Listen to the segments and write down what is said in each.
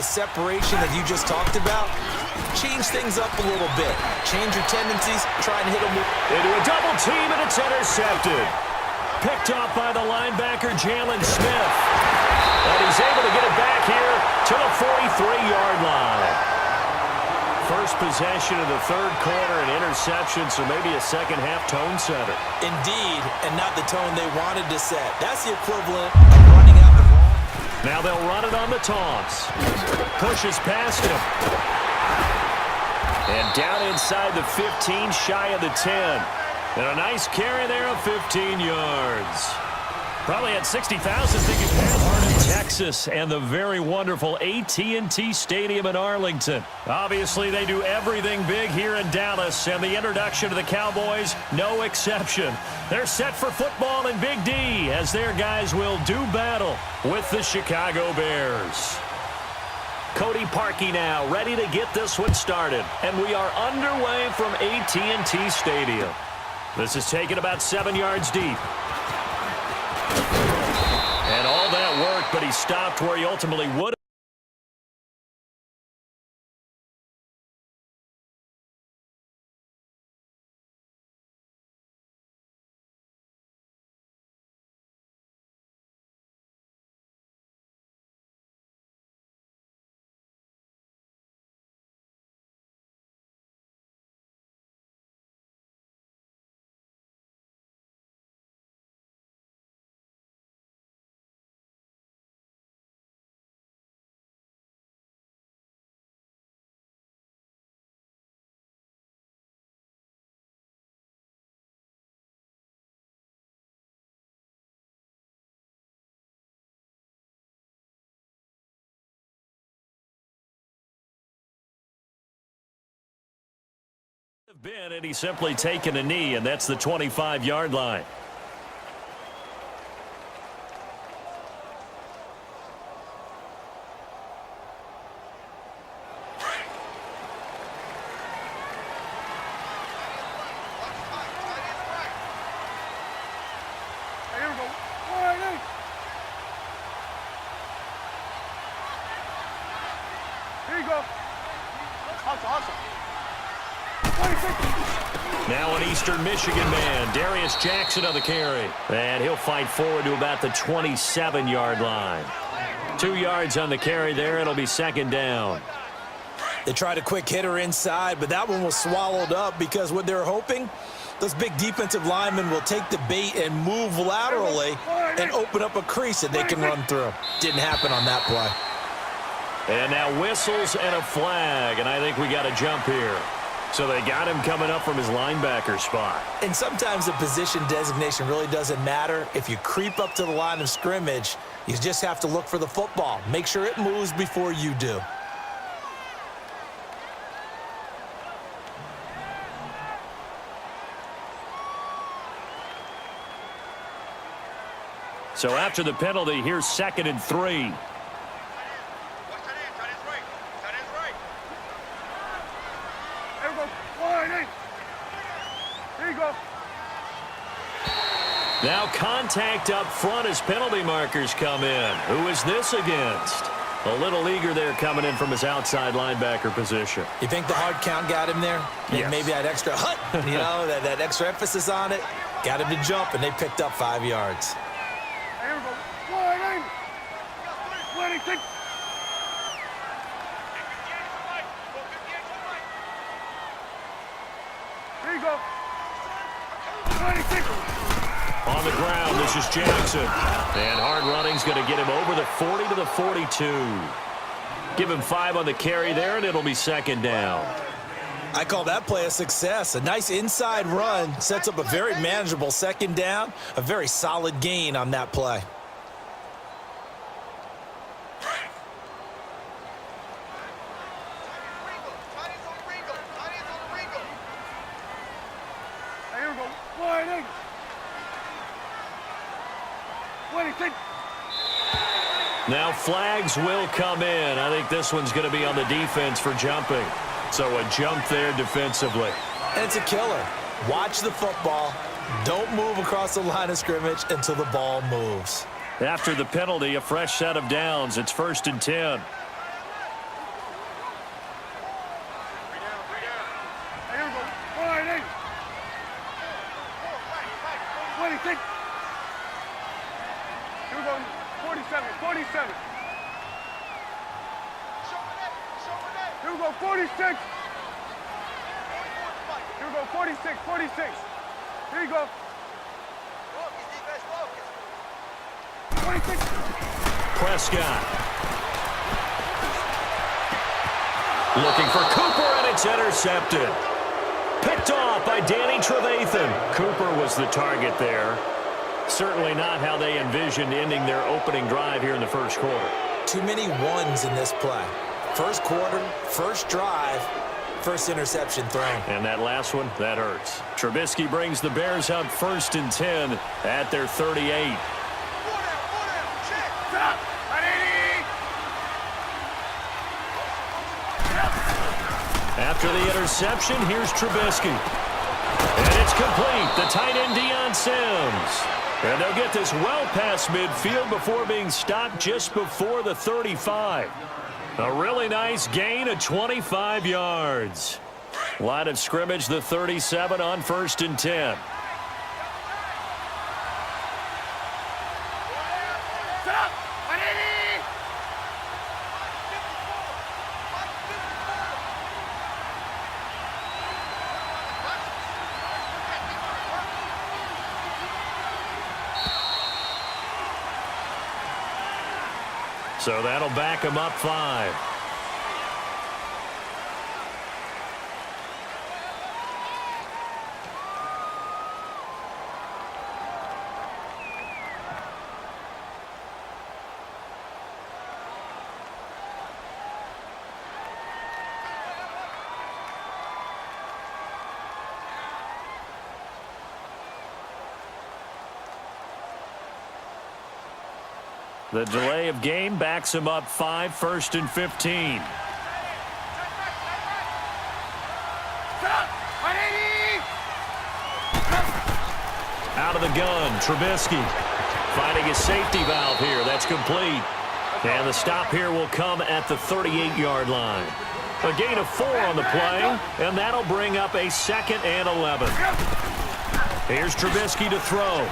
separation that you just talked about, change things up a little bit. Change your tendencies, try and hit them into a double team, and it's intercepted. Picked off by the linebacker, Jalen Smith. And he's able to get it back here to the 43-yard line. First possession of the third quarter, an interception, so maybe a second-half tone setter. Indeed, and not the tone they wanted to set. That's the equivalent of running out the ball. Now they'll run it on the toss. Pushes past him. And down inside the 15, shy of the 10. And a nice carry there of 15 yards. Probably had 60,000 thinking part of Texas and the very wonderful AT&T Stadium in Arlington. Obviously, they do everything big here in Dallas, and the introduction to the Cowboys, no exception. They're set for football in Big D as their guys will do battle with the Chicago Bears. Cody Parkey now ready to get this one started, and we are underway from AT&T Stadium. This is taken about 7 yards deep. And all that worked, but he stopped where he ultimately would. Been, and he's simply taken a knee, and that's the 25-yard line. Here you go. That's awesome. Now an Eastern Michigan man, Darius Jackson on the carry. And he'll fight forward to about the 27-yard line. 2 yards on the carry there. It'll be second down. They tried a quick hitter inside, but that one was swallowed up because what they're hoping, those big defensive linemen will take the bait and move laterally and open up a crease that they can run through. Didn't happen on that play. And now whistles and a flag, and I think we got a jump here. So they got him coming up from his linebacker spot. And sometimes the position designation really doesn't matter. If you creep up to the line of scrimmage, you just have to look for the football. Make sure it moves before you do. So after the penalty, here's 2nd and 3. Now contact up front as penalty markers come in. Who is this against? A little leaguer there coming in from his outside linebacker position. You think the hard count got him there? Yes. Maybe that extra hut, you know, that extra emphasis on it. Got him to jump, and they picked up 5 yards. Here we go. Here you go. 26. On the ground, this is Jackson. And hard running's going to get him over the 40 to the 42. Give him 5 on the carry there, and it'll be second down. I call that play a success. A nice inside run sets up a very manageable second down. A very solid gain on that play. Now flags will come in. I think this one's going to be on the defense for jumping. So a jump there defensively. And it's a killer. Watch the football. Don't move across the line of scrimmage until the ball moves. After the penalty, a fresh set of downs. It's 1st and 10. go, 46. Here we go, 46, 46. Here you go. 26. Prescott. Looking for Cooper, and it's intercepted. Picked off by Danny Trevathan. Cooper was the target there. Certainly not how they envisioned ending their opening drive here in the first quarter. Too many ones in this play. First quarter, first drive, first interception thrown. And that last one, that hurts. Trubisky brings the Bears up 1st and 10 at their 38. After the interception, here's Trubisky. And it's complete. The tight end, Deion Sims. And they'll get this well past midfield before being stopped just before the 35. A really nice gain of 25 yards. Line of scrimmage, the 37 on 1st and 10. So that'll back him up 5. The delay of game backs him up 5, 1st and 15. Out of the gun, Trubisky finding a safety valve here. That's complete. And the stop here will come at the 38-yard line. A gain of 4 on the play, and that'll bring up a 2nd and 11. Here's Trubisky to throw.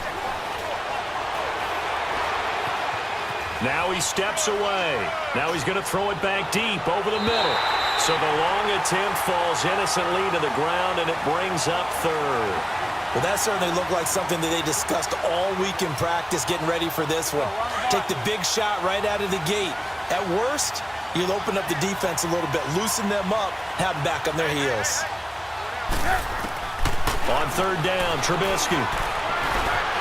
Now he steps away. Now he's going to throw it back deep over the middle. So the long attempt falls innocently to the ground, and it brings up 3rd. Well, that certainly looked like something that they discussed all week in practice, getting ready for this one. Take the big shot right out of the gate. At worst, you'll open up the defense a little bit, loosen them up, have them back on their heels. On 3rd down, Trubisky.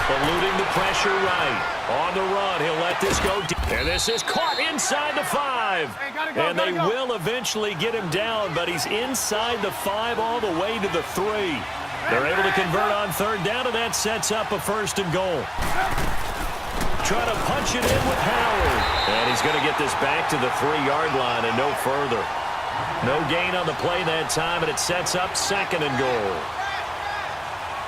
Eluding the pressure right. On the run, he'll let this go deep. And this is caught inside the 5. And they will eventually get him down, but he's inside the 5 all the way to the 3. They're able to convert on 3rd down, and that sets up a 1st and goal. Trying to punch it in with Howard. And he's going to get this back to the 3-yard line and no further. No gain on the play that time, and it sets up 2nd and goal.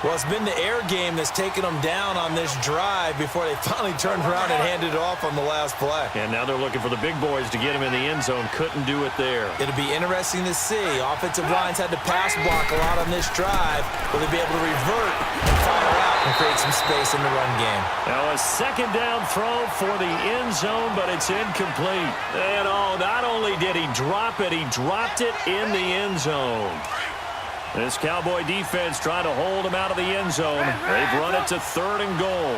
Well, it's been the air game that's taken them down on this drive before they finally turned around and handed it off on the last play. And now they're looking for the big boys to get him in the end zone. Couldn't do it there. It'll be interesting to see. Offensive lines had to pass block a lot on this drive. Will they be able to revert and fire out and create some space in the run game? Now a 2nd down throw for the end zone, but it's incomplete. And not only did he drop it, he dropped it in the end zone. This Cowboy defense trying to hold him out of the end zone. They've run it to 3rd and goal.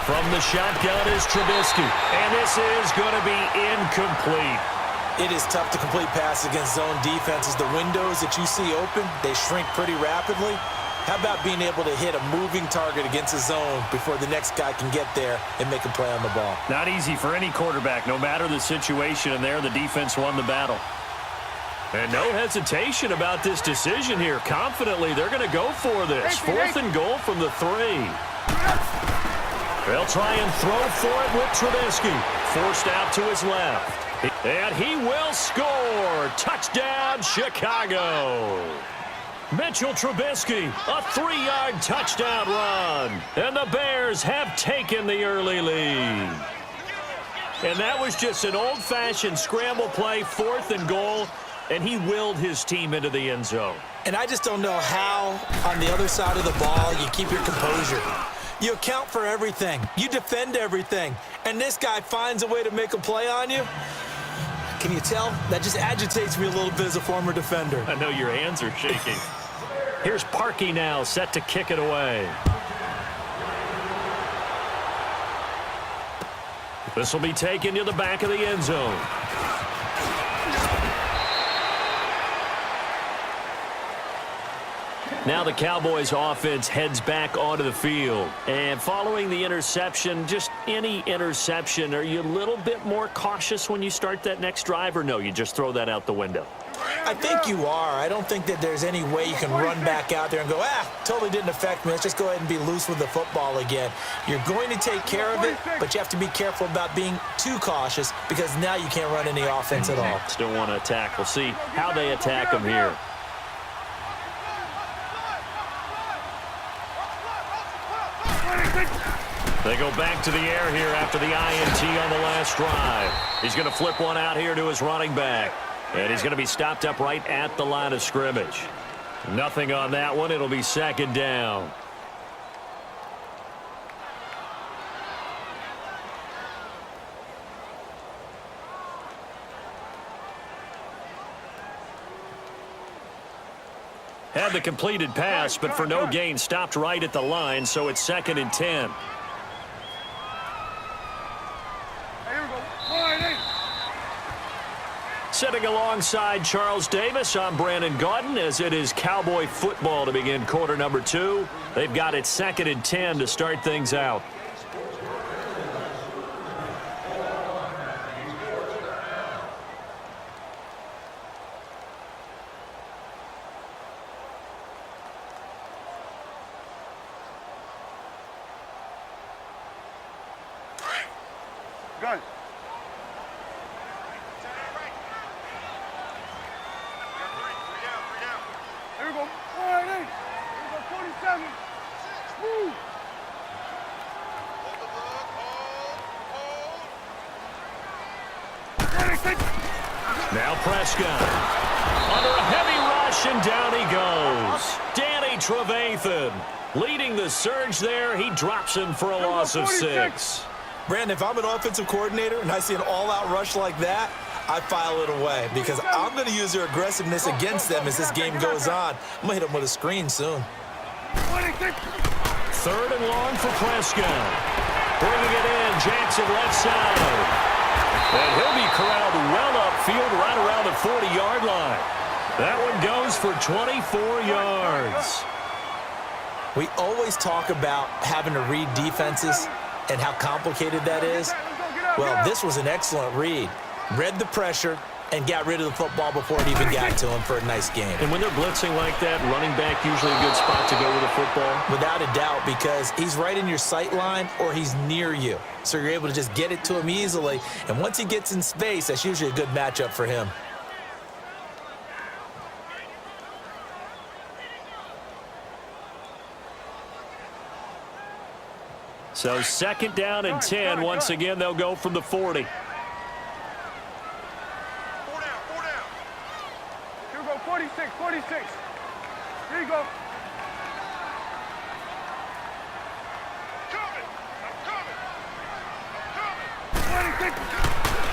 From the shotgun is Trubisky. And this is going to be incomplete. It is tough to complete passes against zone defenses. The windows that you see open, they shrink pretty rapidly. How about being able to hit a moving target against a zone before the next guy can get there and make a play on the ball? Not easy for any quarterback, no matter the situation, and there the defense won the battle. And no hesitation about this decision here. Confidently, they're going to go for this. 4th and goal from the 3. They'll try and throw for it with Trubisky. Forced out to his left. And he will score. Touchdown, Chicago. Mitchell Trubisky, a 3-yard touchdown run. And the Bears have taken the early lead. And that was just an old-fashioned scramble play, 4th and goal. And he willed his team into the end zone. And I just don't know how, on the other side of the ball, you keep your composure. You account for everything. You defend everything. And this guy finds a way to make a play on you. Can you tell? That just agitates me a little bit as a former defender. I know your hands are shaking. Here's Parkey now, set to kick it away. This will be taken to the back of the end zone. Now the Cowboys offense heads back onto the field. And following the interception, just any interception, are you a little bit more cautious when you start that next drive, or no, you just throw that out the window? I think you are. I don't think that there's any way you can run back out there and go, totally didn't affect me. Let's just go ahead and be loose with the football again. You're going to take care of it, but you have to be careful about being too cautious because now you can't run any offense at all. Still want to attack. We'll see how they attack them here. They go back to the air here after the INT on the last drive. He's going to flip one out here to his running back. And he's going to be stopped up right at the line of scrimmage. Nothing on that one. It'll be second down. Had the completed pass, but for no gain, stopped right at the line, so it's 2nd and 10. Sitting alongside Charles Davis, I'm Brandon Gaudin, as it is Cowboy football to begin quarter number 2. They've got it 2nd and 10 to start things out. Gun. Here we go. 48. Here we go. 47. Move. Now Prescott. Under a heavy rush, and down he goes. Danny Trevathan leading the surge there. He drops him for a loss of 6. Brandon, if I'm an offensive coordinator and I see an all-out rush like that, I file it away because I'm going to use their aggressiveness against them as this game goes on. I'm going to hit them with a screen soon. 3rd and long for Prescott. Bringing it in, Jackson left side. And he'll be corralled well upfield right around the 40-yard line. That one goes for 24 yards. We always talk about having to read defenses and how complicated that is. Well, this was an excellent read. Read the pressure and got rid of the football before it even got to him for a nice game. And when they're blitzing like that, running back usually a good spot to go with the football? Without a doubt, because he's right in your sight line or he's near you. So you're able to just get it to him easily. And once he gets in space, that's usually a good matchup for him. So 2nd down and 10. Once again, they'll go from the 40. 46, 46. Here you go.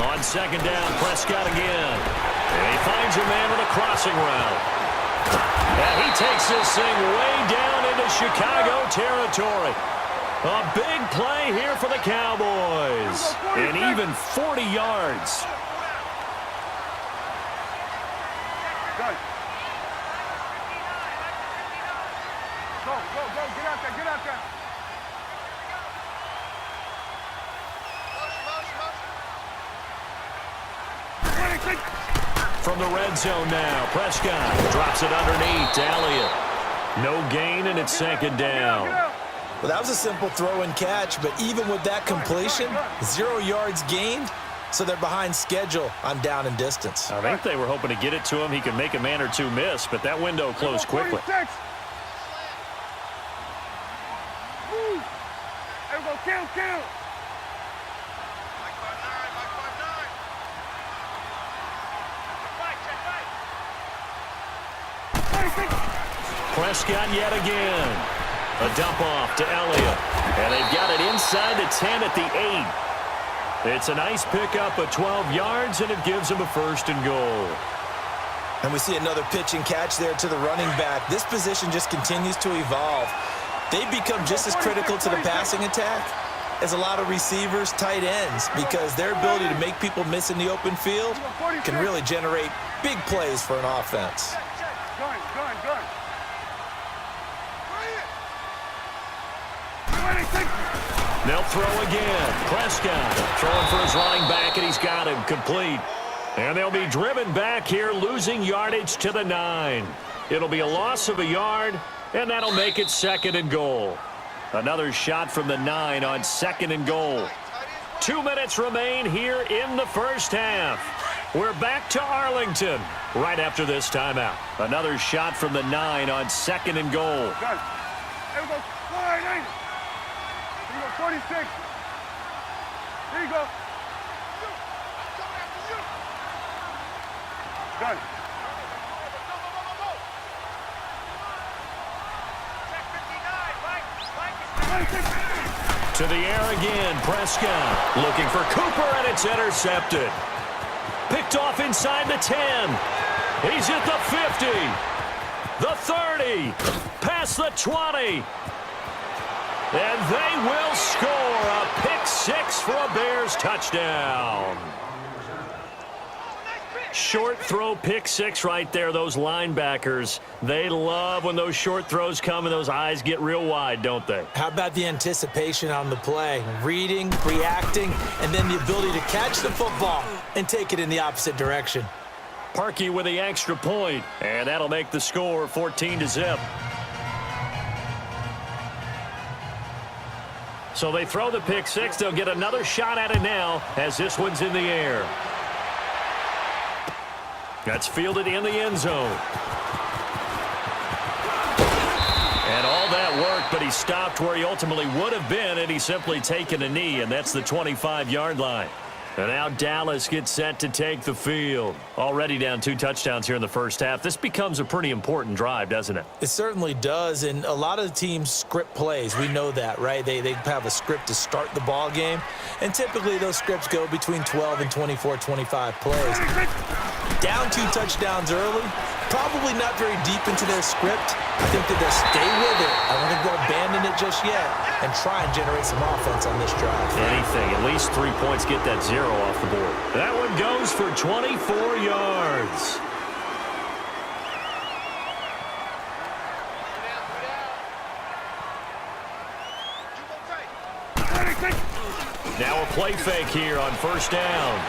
On 2nd down, Prescott again. And he finds a man with a crossing route. And he takes this thing way down into Chicago territory. A big play here for the Cowboys. And even 40 yards. Go, get out there, get out there. From the red zone now, Prescott drops it underneath to Elliott. No gain, and it's 2nd down. Well, that was a simple throw and catch, but even with that completion, 0 yards gained, so they're behind schedule on down and distance. I think they were hoping to get it to him. He could make a man or two miss, but that window closed quickly. Kill. Prescott yet again. A dump off to Elliott. And they've got it inside the 10 at the 8. It's a nice pickup of 12 yards, and it gives him a 1st and goal. And we see another pitch and catch there to the running back. This position just continues to evolve. They become just as critical to the passing attack as a lot of receivers, tight ends, because their ability to make people miss in the open field can really generate big plays for an offense. Gun. They'll throw again. Prescott throwing for his running back, and he's got him complete. And they'll be driven back here, losing yardage to the 9. It'll be a loss of a yard, and that'll make it 2nd and goal. Another shot from the 9 on 2nd and goal. 2 minutes remain here in the first half. We're back to Arlington right after this timeout. Another shot from the 9 on 2nd and goal. Gun. There we go. Wide, ain't it? Here you go, 46. Here you go. Gun. To the air again, Prescott looking for Cooper, and it's intercepted. Picked off inside the 10. He's at the 50, the 30, past the 20. And they will score a pick-6 for a Bears touchdown. Short throw, pick-6 right there. Those linebackers, they love when those short throws come and those eyes get real wide, don't they? How about the anticipation on the play? Reading, reacting, and then the ability to catch the football and take it in the opposite direction. Parkey with the extra point, and that'll make the score 14-0. So they throw the pick-6. They'll get another shot at it now as this one's in the air. That's fielded in the end zone. And all that work, but he stopped where he ultimately would have been, and he's simply taken a knee, and that's the 25-yard line. And now Dallas gets set to take the field. Already down 2 touchdowns here in the first half. This becomes a pretty important drive, doesn't it? It certainly does, and a lot of the teams script plays. We know that, right? They have a script to start the ball game, and typically those scripts go between 12 and 24, 25 plays. Down 2 touchdowns early, probably not very deep into their script. I think that they'll stay with it. I don't think they'll abandon it just yet and try and generate some offense on this drive. Anything, at least 3 points, get that 0 off the board. That one goes for 24 yards. Now a play fake here on first down.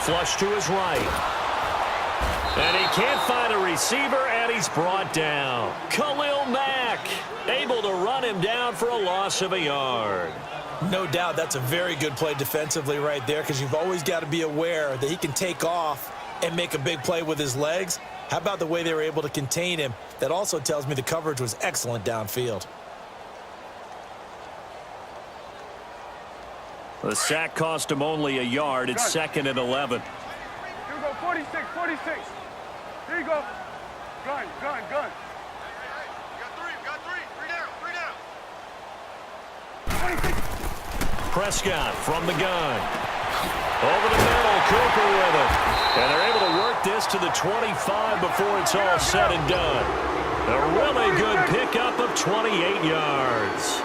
Flush to his right. And he can't find a receiver, and he's brought down. Khalil Mack able to run him down for a loss of a yard. No doubt that's a very good play defensively right there, because you've always got to be aware that he can take off and make a big play with his legs. How about the way they were able to contain him? That also tells me the coverage was excellent downfield. The sack cost him only a yard. It's 2nd and 11. Here we go, 46. Here you go. Gun. We got three down. 26. Prescott from the gun. Over the middle, Cooper with it. And they're able to work this to the 25 before it's all said and done. A really good pickup of 28 yards.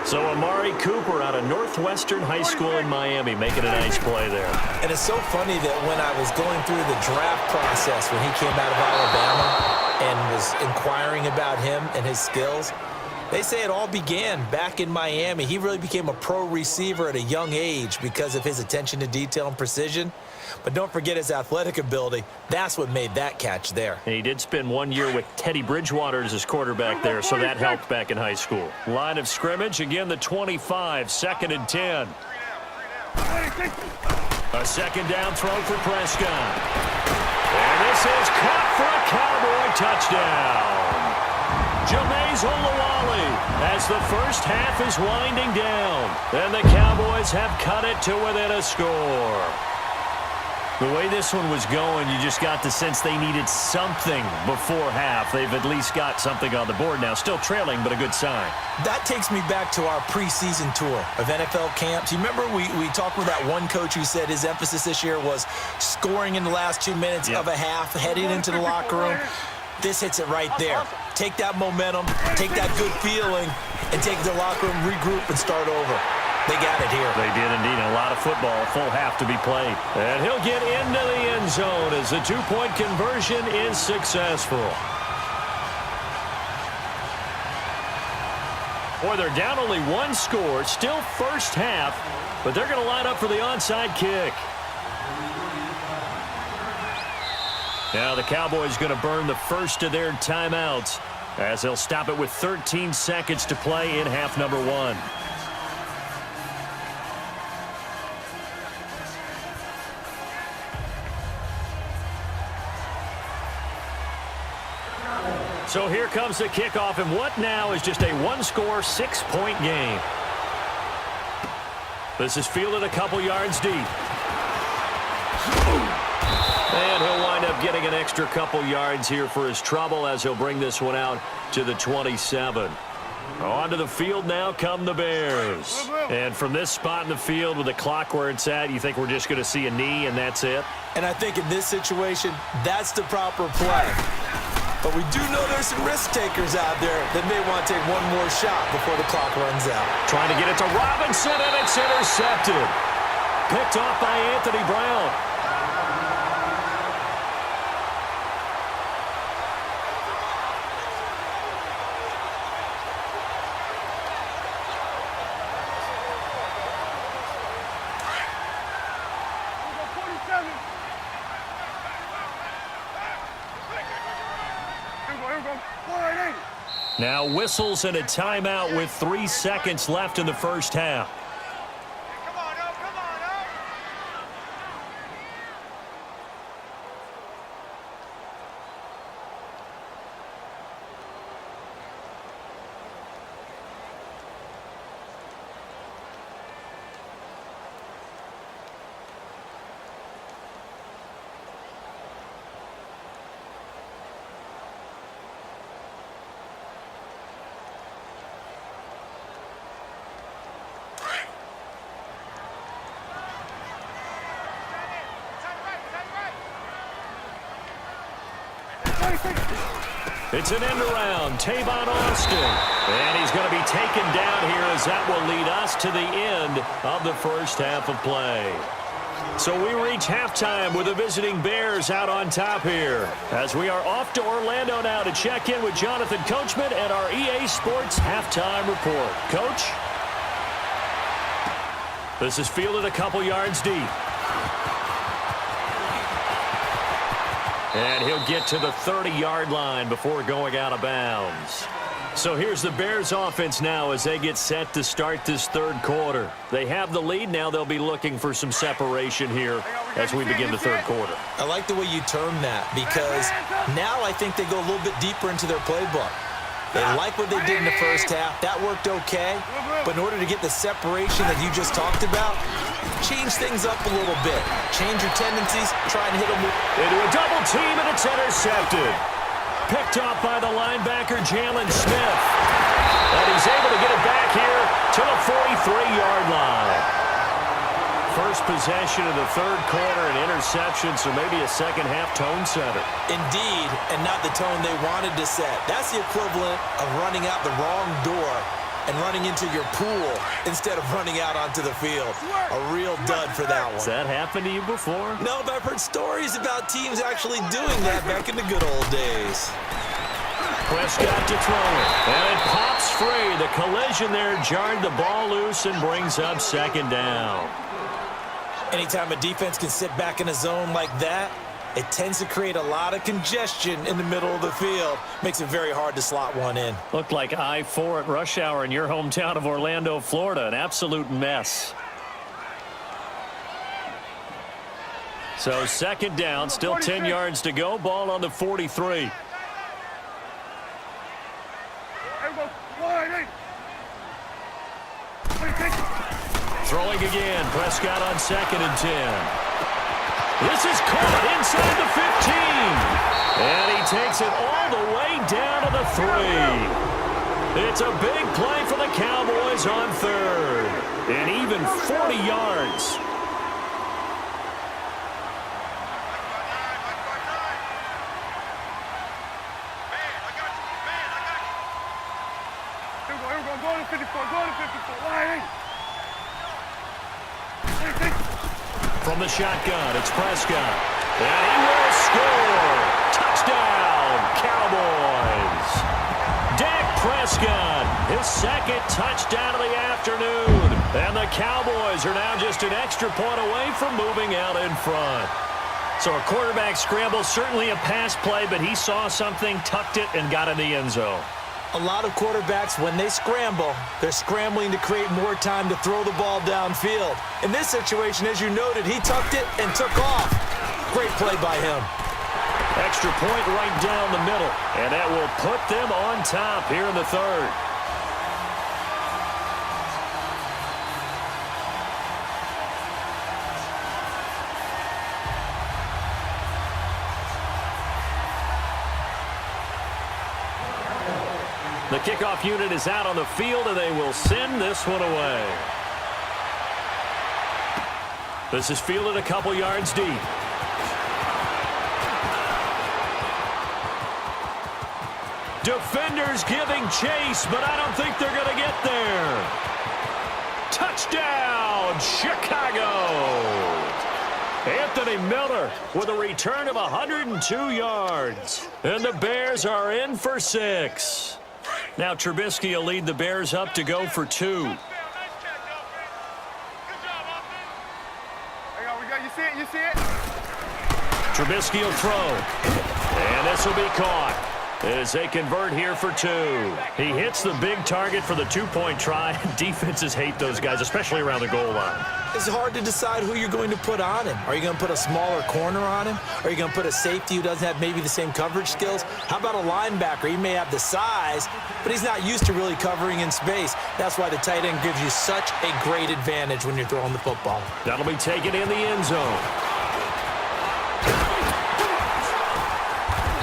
So Amari Cooper out of Northwestern High School in Miami making a nice play there. And it's so funny that when I was going through the draft process when he came out of Alabama and was inquiring about him and his skills, they say it all began back in Miami. He really became a pro receiver at a young age because of his attention to detail and precision. But don't forget his athletic ability. That's what made that catch there. And he did spend 1 year with Teddy Bridgewater as his quarterback there, so that helped back in high school. Line of scrimmage, again the 25, 2nd and 10. A second down throw for Prescott. And this is caught for a Cowboy touchdown. Jameis Olawale as the first half is winding down. And the Cowboys have cut it to within a score. The way this one was going, you just got the sense they needed something before half. They've at least got something on the board now. Still trailing, but a good sign. That takes me back to our preseason tour of NFL camps. You remember we talked with that one coach who said his emphasis this year was scoring in the last 2 minutes of a half, heading into the locker room. This hits it right there. Take that momentum, take that good feeling, and take it to the locker room, regroup, and start over. They got it here. They did indeed. A lot of football, full half to be played. And he'll get into the end zone as the two-point conversion is successful. Boy, they're down only one score, still first half, but they're going to line up for the onside kick. Now the Cowboys going to burn the first of their timeouts as they'll stop it with 13 seconds to play in half number 1. So here comes the kickoff, and what now is just a one-score, 6-point game. This is fielded a couple yards deep. And he'll wind up getting an extra couple yards here for his trouble as he'll bring this one out to the 27. Onto the field now come the Bears. And from this spot in the field with the clock where it's at, you think we're just going to see a knee and that's it? And I think in this situation, that's the proper play. But we do know there's some risk takers out there that may want to take one more shot before the clock runs out. Trying to get it to Robinson, and it's intercepted. Picked off by Anthony Brown. Now whistles and a timeout with 3 seconds left in the first half. Come on up, come on up. It's an end around, Tavon Austin. And he's going to be taken down here as that will lead us to the end of the first half of play. So we reach halftime with the visiting Bears out on top here. As we are off to Orlando now to check in with Jonathan Coachman and our EA Sports halftime report. Coach? This is fielded a couple yards deep. And he'll get to the 30-yard line before going out of bounds. So here's the Bears offense now as they get set to start this third quarter. They have the lead. Now they'll be looking for some separation here as we begin the third quarter. I like the way you term that because now I think they go a little bit deeper into their playbook. They like what they did in the first half. That worked okay. But in order to get the separation that you just talked about, change things up a little bit. Change your tendencies. Try and hit them. Into a double team, and it's intercepted. Picked off by the linebacker, Jalen Smith. And he's able to get it back here to the 43-yard line. First possession of the third quarter, an interception, so maybe a second-half tone setter. Indeed, and not the tone they wanted to set. That's the equivalent of running out the wrong door and running into your pool instead of running out onto the field. A real dud for that one. Has that happened to you before? No, but I've heard stories about teams actually doing that back in the good old days. Prescott to throw it. And it pops free. The collision there jarred the ball loose and brings up second down. Anytime a defense can sit back in a zone like that, it tends to create a lot of congestion in the middle of the field. Makes it very hard to slot one in. Looked like I-4 at rush hour in your hometown of Orlando, Florida. An absolute mess. So second down, still 10 yards to go. Ball on the 43. Throwing again. Prescott on 2nd and 10. This is caught inside the 15. And he takes it all the way down to the 3. It's a big play for the Cowboys on third. And even 40 yards. Go to 54, go to 54. Line. From the shotgun, it's Prescott. And he will score. Touchdown, Cowboys. Dak Prescott, his second touchdown of the afternoon. And the Cowboys are now just an extra point away from moving out in front. So a quarterback scramble, certainly a pass play, but he saw something, tucked it, and got in the end zone. A lot of quarterbacks, when they scramble, they're scrambling to create more time to throw the ball downfield. In this situation, as you noted, he tucked it and took off. Great play by him. Extra point right down the middle, and that will put them on top here in the third. The kickoff unit is out on the field, and they will send this one away. This is fielded a couple yards deep. Defenders giving chase, but I don't think they're going to get there. Touchdown, Chicago! Anthony Miller with a return of 102 yards. And the Bears are in for 6. Now Trubisky will lead the Bears up to go for 2. You see it? You see it? Trubisky will throw. And this will be caught as they convert here for 2. He hits the big target for the 2-point try. Defenses hate those guys, especially around the goal line. It's hard to decide who you're going to put on him. Are you going to put a smaller corner on him? Are you going to put a safety who doesn't have maybe the same coverage skills? How about a linebacker? He may have the size, but he's not used to really covering in space. That's why the tight end gives you such a great advantage when you're throwing the football. That'll be taken in the end zone.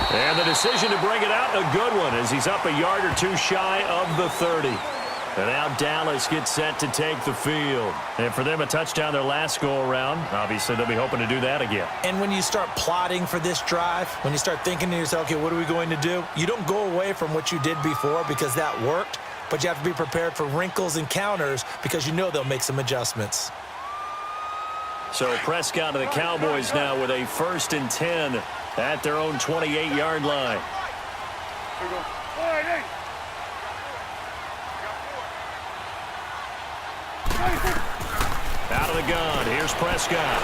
And the decision to bring it out, a good one, as he's up a yard or 2 shy of the 30. And now Dallas gets set to take the field. And for them, a touchdown their last go-around. Obviously, they'll be hoping to do that again. And when you start plotting for this drive, when you start thinking to yourself, okay, what are we going to do? You don't go away from what you did before because that worked, but you have to be prepared for wrinkles and counters because you know they'll make some adjustments. So Prescott and the Cowboys now with a 1st and 10 at their own 28-yard line. Here we go. Out of the gun, here's Prescott.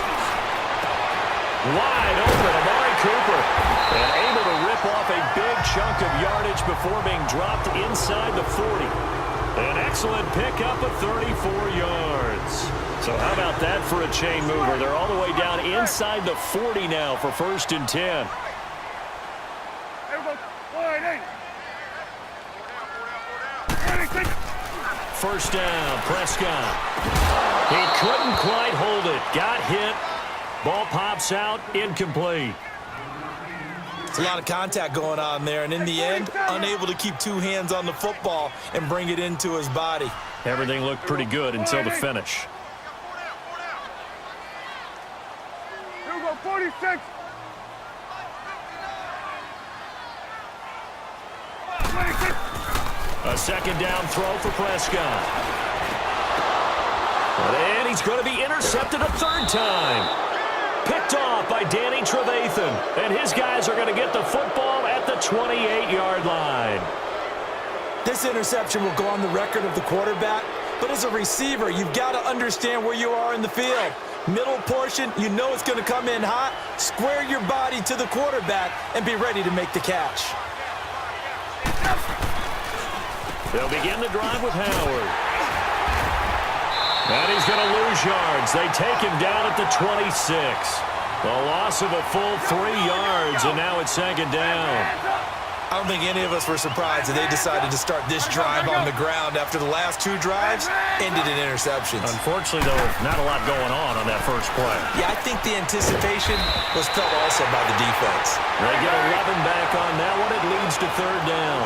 Wide open, Amari Cooper. And able to rip off a big chunk of yardage before being dropped inside the 40. An excellent pickup of 34 yards. So how about that for a chain mover? They're all the way down inside the 40 now for 1st and 10. First down, Prescott. He couldn't quite hold it. Got hit. Ball pops out, incomplete. It's a lot of contact going on there, and in the end, unable to keep 2 hands on the football and bring it into his body. Everything looked pretty good until the finish. Here we go, 46. A 2nd down throw for Prescott. And he's going to be intercepted a 3rd time. Picked off by Danny Trevathan. And his guys are going to get the football at the 28-yard line. This interception will go on the record of the quarterback, but as a receiver, you've got to understand where you are in the field. Middle portion, you know it's going to come in hot. Square your body to the quarterback and be ready to make the catch. They'll begin the drive with Howard. And he's going to lose yards. They take him down at the 26. A loss of a full 3 yards, and now it's 2nd down. I don't think any of us were surprised that they decided to start this drive on the ground after the last 2 drives ended in interceptions. Unfortunately, though, not a lot going on that first play. Yeah, I think the anticipation was felt also by the defense. They get 11 back on that one. It leads to 3rd down.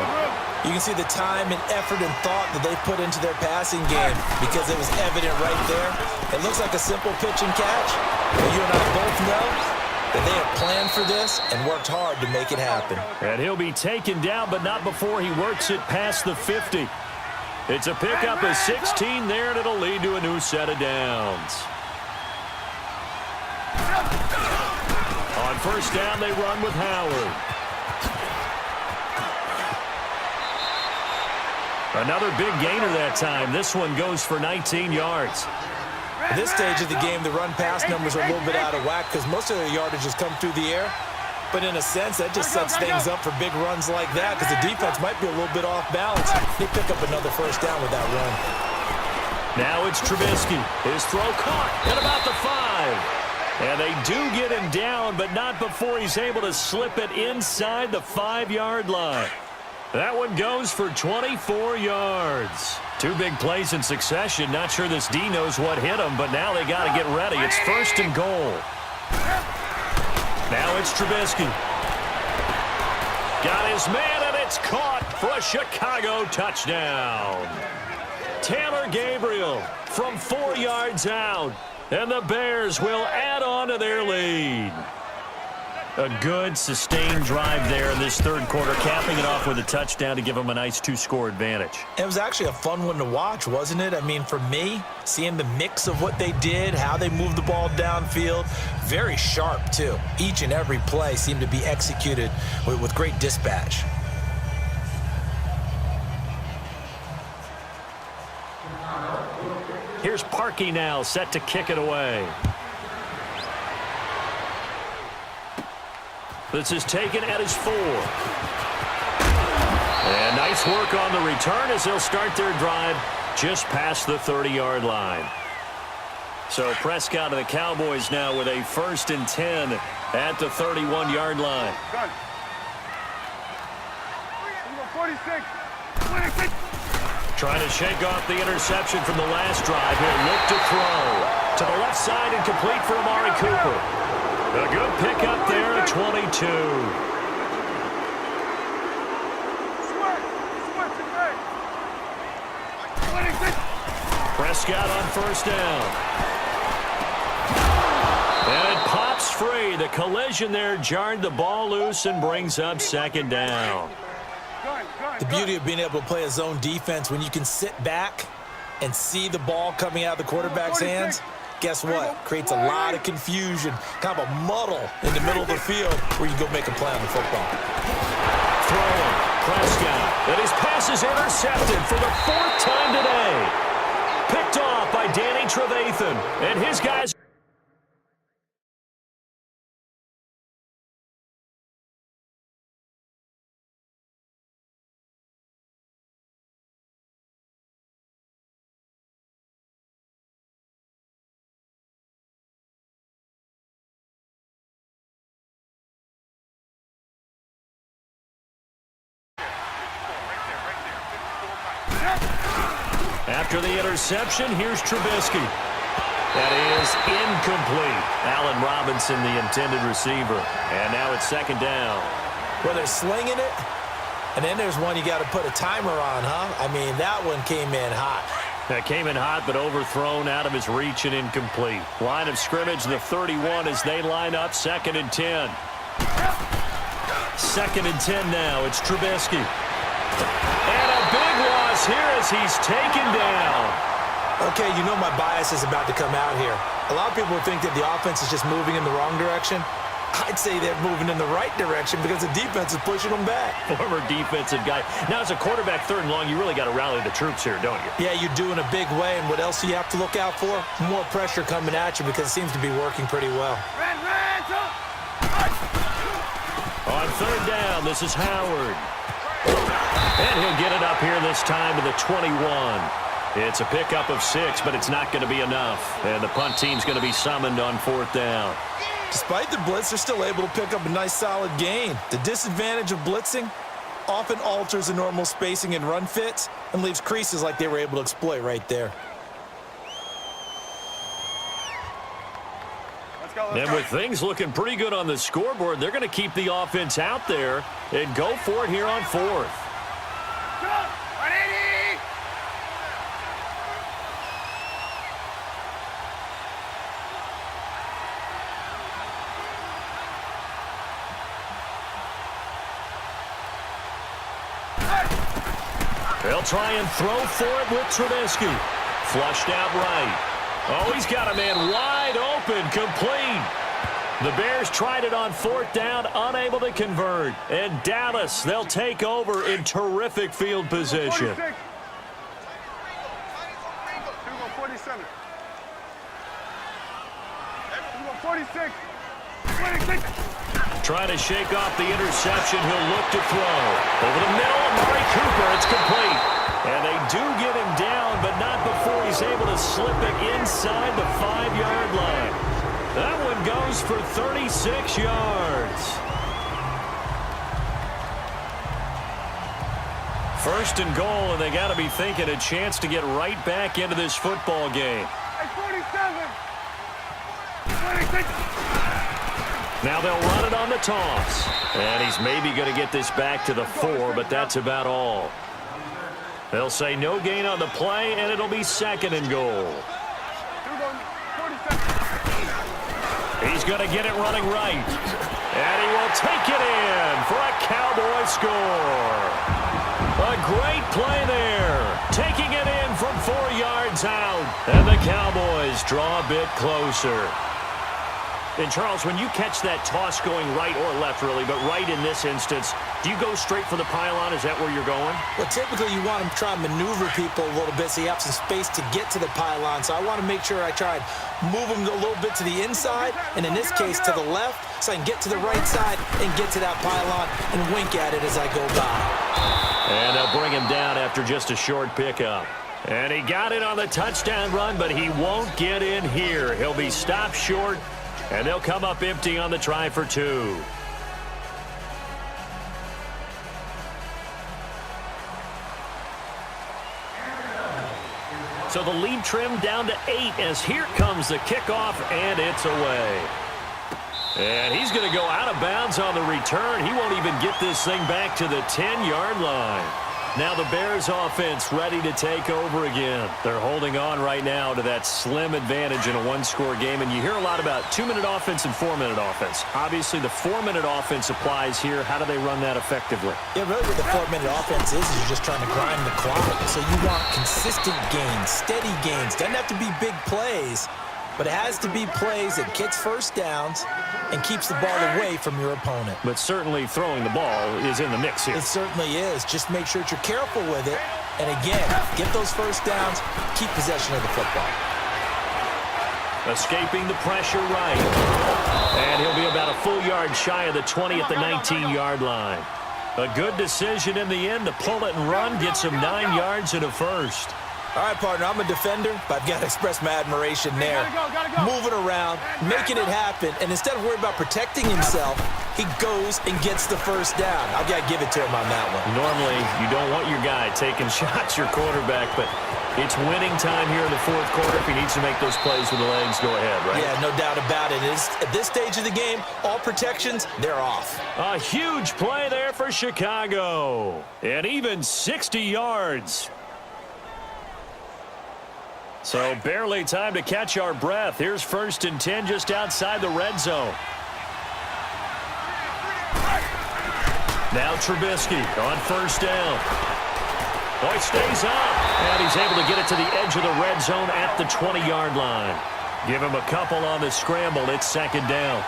You can see the time and effort and thought that they put into their passing game because it was evident right there. It looks like a simple pitch and catch, but you and I both know that they have planned for this and worked hard to make it happen. And he'll be taken down, but not before he works it past the 50. It's a pickup of 16 there, and it'll lead to a new set of downs. On 1st down, they run with Howard. Another big gainer that time. This one goes for 19 yards. At this stage of the game, the run-pass numbers are a little bit out of whack because most of their yardage has come through the air. But in a sense, that just sets things up for big runs like that because the defense might be a little bit off balance. They pick up another 1st down with that run. Now it's Trubisky. His throw caught at about the 5. And they do get him down, but not before he's able to slip it inside the 5-yard line. That one goes for 24 yards. 2 big plays in succession. Not sure this D knows what hit him, but now they got to get ready. It's 1st and goal. Now it's Trubisky. Got his man, and it's caught for a Chicago touchdown. Taylor Gabriel from 4 yards out, and the Bears will add on to their lead. A good, sustained drive there in this 3rd quarter, capping it off with a touchdown to give them a nice 2-score advantage. It was actually a fun one to watch, wasn't it? I mean, for me, seeing the mix of what they did, how they moved the ball downfield, very sharp, too. Each and every play seemed to be executed with great dispatch. Here's Parkey now, set to kick it away. This is taken at his 4. And nice work on the return as they'll start their drive just past the 30-yard line. So Prescott and the Cowboys now with a 1st and 10 at the 31-yard line. Done. 46. 26. Trying to shake off the interception from the last drive. He'll look to throw. To the left side and complete for Amari Cooper. A good pickup there at 22. Prescott on 1st down. And it pops free. The collision there jarred the ball loose and brings up 2nd down. The beauty of being able to play a zone defense when you can sit back and see the ball coming out of the quarterback's hands, guess what? Creates a lot of confusion, kind of a muddle in the middle of the field where you go make a play on the football. Throwing, Prescott, and his pass is intercepted for the 4th time today. Picked off by Danny Trevathan, and his guys. After the interception, here's Trubisky. That is incomplete. Allen Robinson, the intended receiver. And now it's 2nd down. Well, they're slinging it, and then there's one you got to put a timer on, huh? I mean, that one came in hot. That came in hot, but overthrown, out of his reach and incomplete. Line of scrimmage, the 31 as they line up, 2nd and 10. 2nd and 10 now. It's Trubisky. And a big loss here as he's taken down. Okay, you know my bias is about to come out here. A lot of people think that the offense is just moving in the wrong direction. I'd say they're moving in the right direction because the defense is pushing them back. Former defensive guy. Now, as a quarterback 3rd and long, you really got to rally the troops here, don't you? Yeah, you do in a big way. And what else do you have to look out for? More pressure coming at you because it seems to be working pretty well. On 3rd down, this is Howard. And he'll get it up here this time to the 21. It's a pickup of 6, but it's not going to be enough. And the punt team's going to be summoned on 4th down. Despite the blitz, they're still able to pick up a nice solid gain. The disadvantage of blitzing, often alters the normal spacing and run fits and leaves creases like they were able to exploit right there. And with things looking pretty good on the scoreboard, they're going to keep the offense out there and go for it here on fourth. They'll try and throw for it with Trubisky. Flushed out right. Oh, he's got a man wide open, complete. The Bears tried it on fourth down, unable to convert. And Dallas, they'll take over in terrific field position. 47. 46. 26. Trying to shake off the interception. He'll look to throw. Over the middle, Amari Cooper. It's complete. And they do get him down, but not before he's able to slip it inside the 5-yard line. That one goes for 36 yards. First and goal, and they got to be thinking a chance to get right back into this football game. 47. 26. Now they'll run it on the toss. And he's maybe going to get this back to the 4, but that's about all. They'll say no gain on the play, and it'll be second and goal. He's going to get it running right. And he will take it in for a Cowboy score. A great play there. Taking it in from 4 yards out. And the Cowboys draw a bit closer. And, Charles, when you catch that toss going right or left, really, but right in this instance, do you go straight for the pylon? Is that where you're going? Well, typically you want to try and maneuver people a little bit so you have some space to get to the pylon. So I want to make sure I try and move them a little bit to the inside, and in this case to the left, so I can get to the right side and get to that pylon and wink at it as I go by. And they'll bring him down after just a short pickup. And he got it on the touchdown run, but he won't get in here. He'll be stopped short. And they'll come up empty on the try for 2. So the lead trimmed down to 8 as here comes the kickoff, and it's away. And he's going to go out of bounds on the return. He won't even get this thing back to the 10-yard line. Now the Bears offense ready to take over again. They're holding on right now to that slim advantage in a one-score game. And you hear a lot about 2-minute offense and 4-minute offense. Obviously, the 4-minute offense applies here. How do they run that effectively? Yeah, really what the 4-minute offense is you're just trying to grind the clock. So you want consistent gains, steady gains. Doesn't have to be big plays, but it has to be plays that gets first downs and keeps the ball away from your opponent. But certainly throwing the ball is in the mix here. It certainly is. Just make sure that you're careful with it. And again, get those first downs, keep possession of the football. Escaping the pressure right. And he'll be about a full yard shy of the 20 at the 19-yard line. A good decision in the end to pull it and run, gets him 9 yards and a first. All right, partner, I'm a defender, but I've got to express my admiration there. Moving around, making it happen, and instead of worrying about protecting himself, he goes and gets the first down. I've got to give it to him on that one. Normally, you don't want your guy taking shots, your quarterback, but it's winning time here in the fourth quarter. If he needs to make those plays with the legs, go ahead, right? Yeah, no doubt about it. At this stage of the game, all protections, they're off. A huge play there for Chicago. And even 60 yards. So barely time to catch our breath. Here's 1st and 10 just outside the red zone. Now Trubisky on 1st down. Boy stays up. And he's able to get it to the edge of the red zone at the 20-yard line. Give him a couple on the scramble. It's 2nd down.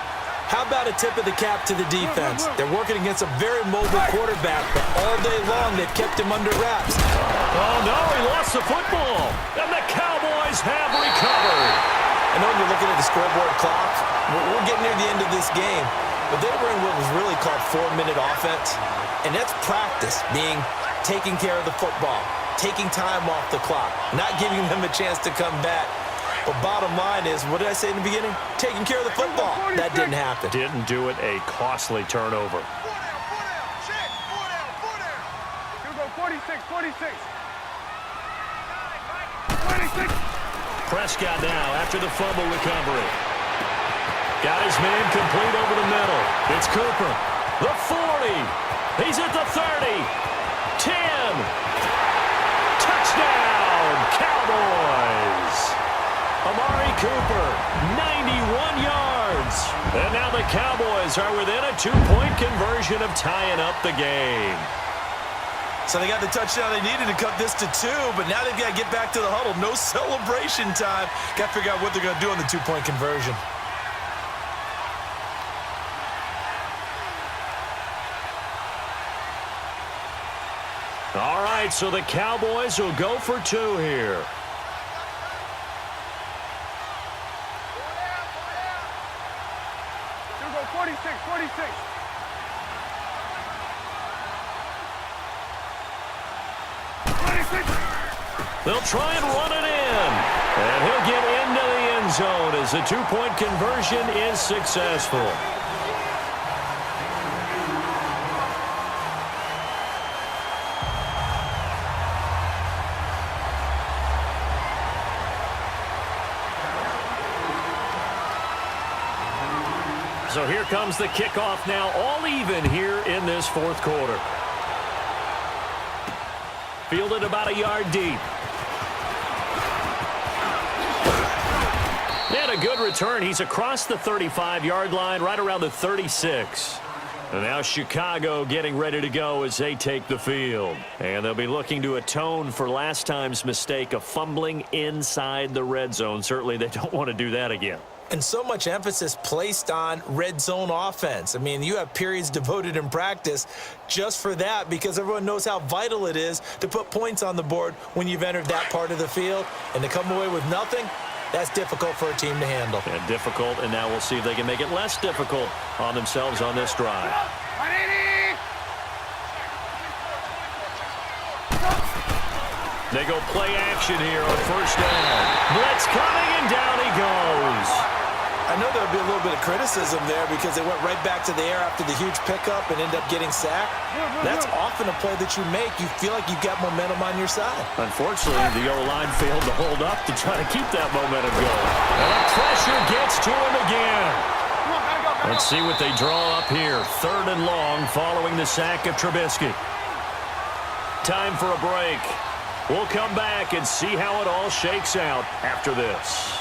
How about a tip of the cap to the defense? They're working against a very mobile quarterback, but all day long they've kept him under wraps. Oh, no, he lost the football. And the Cowboys have recovered. I know when you're looking at the scoreboard clock, we're getting near the end of this game, but they were in what was really called 4-minute offense, and that's practice, being taking care of the football, taking time off the clock, not giving them a chance to come back. But bottom line is, what did I say in the beginning? Taking care of the football. That didn't happen. Didn't do it. A costly turnover. 26. 26. Prescott now after the fumble recovery. Got his man complete over the middle. It's Cooper. The 40. He's at the 30. 10. Touchdown, Cowboys. Amari Cooper, 91 yards. And now the Cowboys are within a 2-point conversion of tying up the game. So they got the touchdown they needed to cut this to 2, but now they've got to get back to the huddle. No celebration time. Got to figure out what they're going to do on the 2-point conversion. All right, so the Cowboys will go for 2 here. Here we go, 46, 46. They'll try and run it in. And he'll get into the end zone as the 2-point conversion is successful. So here comes the kickoff now, all even here in this fourth quarter. Fielded about a yard deep. And a good return. He's across the 35-yard line, right around the 36. And now Chicago getting ready to go as they take the field. And they'll be looking to atone for last time's mistake of fumbling inside the red zone. Certainly they don't want to do that again. And so much emphasis placed on red zone offense. I mean, you have periods devoted in practice just for that because everyone knows how vital it is to put points on the board when you've entered that part of the field. And to come away with nothing, that's difficult for a team to handle. And difficult, and now we'll see if they can make it less difficult on themselves on this drive. They go play action here on first down. Blitz coming, and down he goes. I know there'll be a little bit of criticism there because they went right back to the air after the huge pickup and end up getting sacked. That's often a play that you make. You feel like you've got momentum on your side. Unfortunately, the O-line failed to hold up to try to keep that momentum going. And the pressure gets to him again. Let's see what they draw up here. 3rd and long following the sack of Trubisky. Time for a break. We'll come back and see how it all shakes out after this.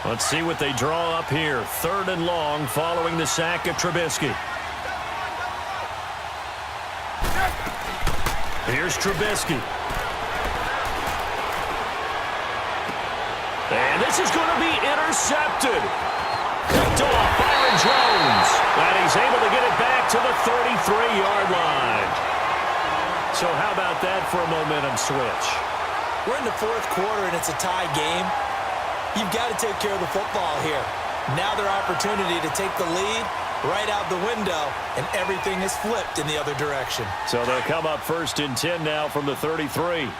Let's see what they draw up here. 3rd and long following the sack of Trubisky. Here's Trubisky. And this is going to be intercepted. Picked off Byron Jones. And he's able to get it back to the 33-yard line. So how about that for a momentum switch? We're in the 4th quarter, and it's a tie game. You've got to take care of the football here. Now their opportunity to take the lead right out the window, and everything is flipped in the other direction. So they'll come up 1st and 10 now from the 33. Here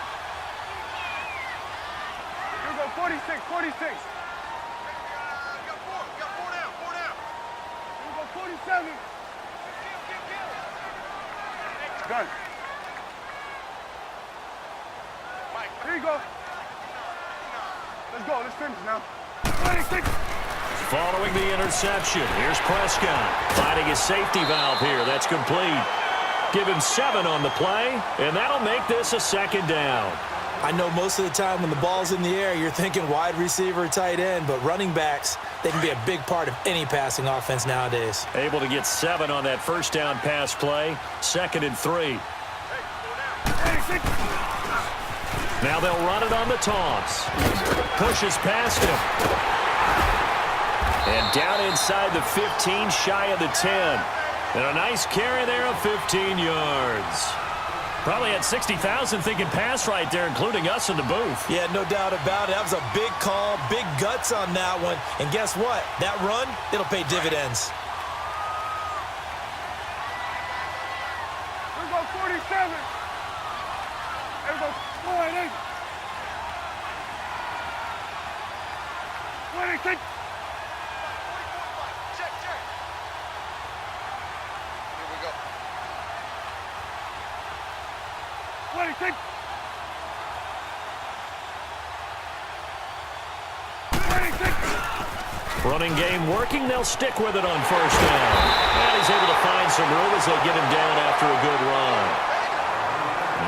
we go, 46, 46. Here we go, 47. Done. Here you go. Let's go. Let's finish now. 26. Following the interception, here's Prescott finding his safety valve here. That's complete. Give him 7 on the play, and that'll make this a 2nd down. I know most of the time when the ball's in the air, you're thinking wide receiver, tight end, but running backs, they can be a big part of any passing offense nowadays. Able to get 7 on that 1st down pass play. 2nd and 3. Now they'll run it on the toss. Pushes past him. And down inside the 15, shy of the 10. And a nice carry there of 15 yards. Probably had 60,000 thinking pass right there, including us in the booth. Yeah, no doubt about it. That was a big call, big guts on that one. And guess what? That run, it'll pay dividends. Here we go, 47. Here we go, 48. 26. Here we go. 26. 26. Running game working. They'll stick with it on first down. And he's able to find some room as they get him down after a good run.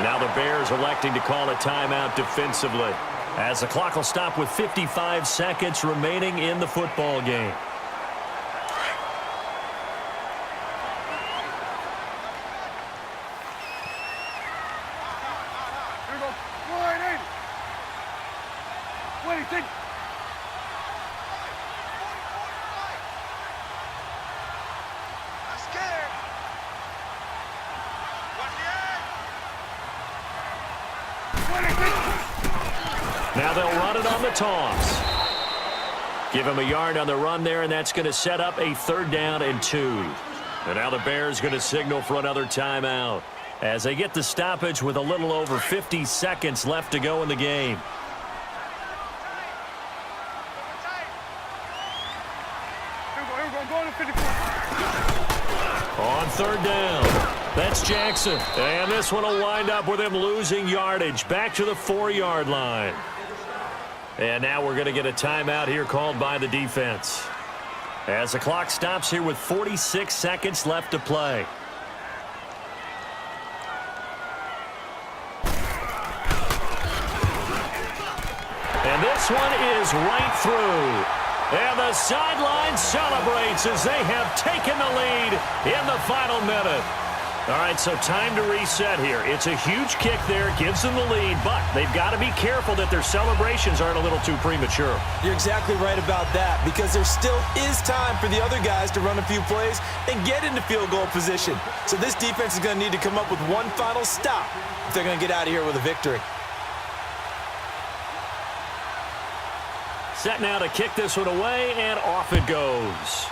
Now the Bears electing to call a timeout defensively, as the clock will stop with 55 seconds remaining in the football game. Here we go. Wide 80. 26. I'm scared. Watch the edge. 26. Now they'll run it on the toss. Give him a yard on the run there, and that's going to set up a 3rd down and 2. And now the Bears going to signal for another timeout as they get the stoppage with a little over 50 seconds left to go in the game. Here we go. Go to 54. On 3rd down, that's Jackson. And this one will wind up with him losing yardage back to the 4-yard line. And now we're going to get a timeout here called by the defense, as the clock stops here with 46 seconds left to play. And this one is right through. And the sideline celebrates as they have taken the lead in the final minute. All right, so time to reset here. It's a huge kick there, gives them the lead, but they've got to be careful that their celebrations aren't a little too premature. You're exactly right about that, because there still is time for the other guys to run a few plays and get into field goal position. So this defense is going to need to come up with one final stop if they're going to get out of here with a victory. Set now to kick this one away, and off it goes.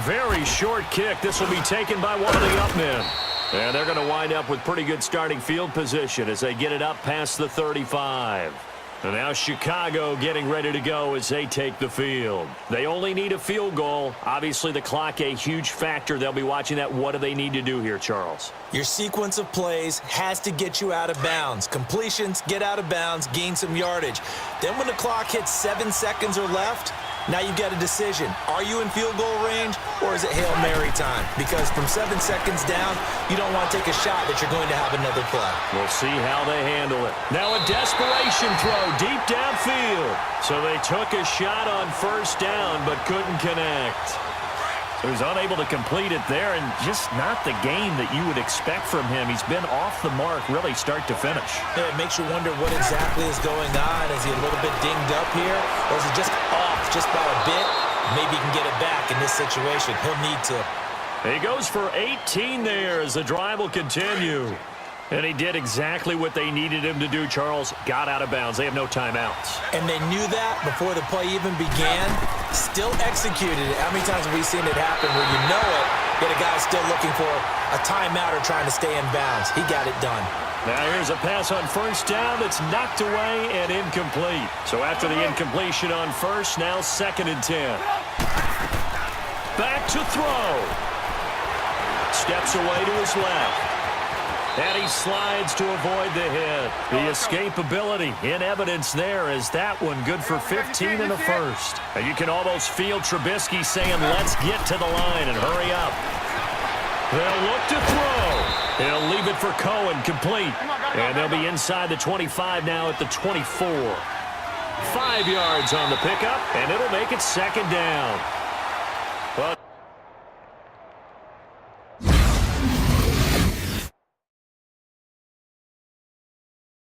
Very short kick. This will be taken by one of the up men. And they're going to wind up with pretty good starting field position as they get it up past the 35. And now Chicago getting ready to go as they take the field. They only need a field goal. Obviously, the clock a huge factor. They'll be watching that. What do they need to do here, Charles? Your sequence of plays has to get you out of bounds. Completions, get out of bounds, gain some yardage. Then when the clock hits 7 seconds or left, now you've got a decision. Are you in field goal range, or is it Hail Mary time? Because from 7 seconds down, you don't want to take a shot that you're going to have another play. We'll see how they handle it. Now a desperation throw deep downfield. So they took a shot on first down, but couldn't connect. So he's unable to complete it there, and just not the game that you would expect from him. He's been off the mark really start to finish. Yeah, it makes you wonder what exactly is going on. Is he a little bit dinged up here, or is he just off just by a bit? Maybe he can get it back in this situation. He'll need to. He goes for 18 there as the drive will continue. And he did exactly what they needed him to do, Charles. Got out of bounds. They have no timeouts. And they knew that before the play even began. Still executed it. How many times have we seen it happen where you know it, yet a guy's still looking for a timeout or trying to stay in bounds? He got it done. Now here's a pass on first down that's knocked away and incomplete. So after the incompletion on first, now 2nd and 10. Back to throw. Steps away to his left. And he slides to avoid the hit. The escapability in evidence there as that one good for 15 in the first. And you can almost feel Trubisky saying, let's get to the line and hurry up. They'll look to throw. He'll leave it for Cohen, complete. And they'll be inside the 25 now at the 24. 5 yards on the pickup, and it'll make it 2nd down.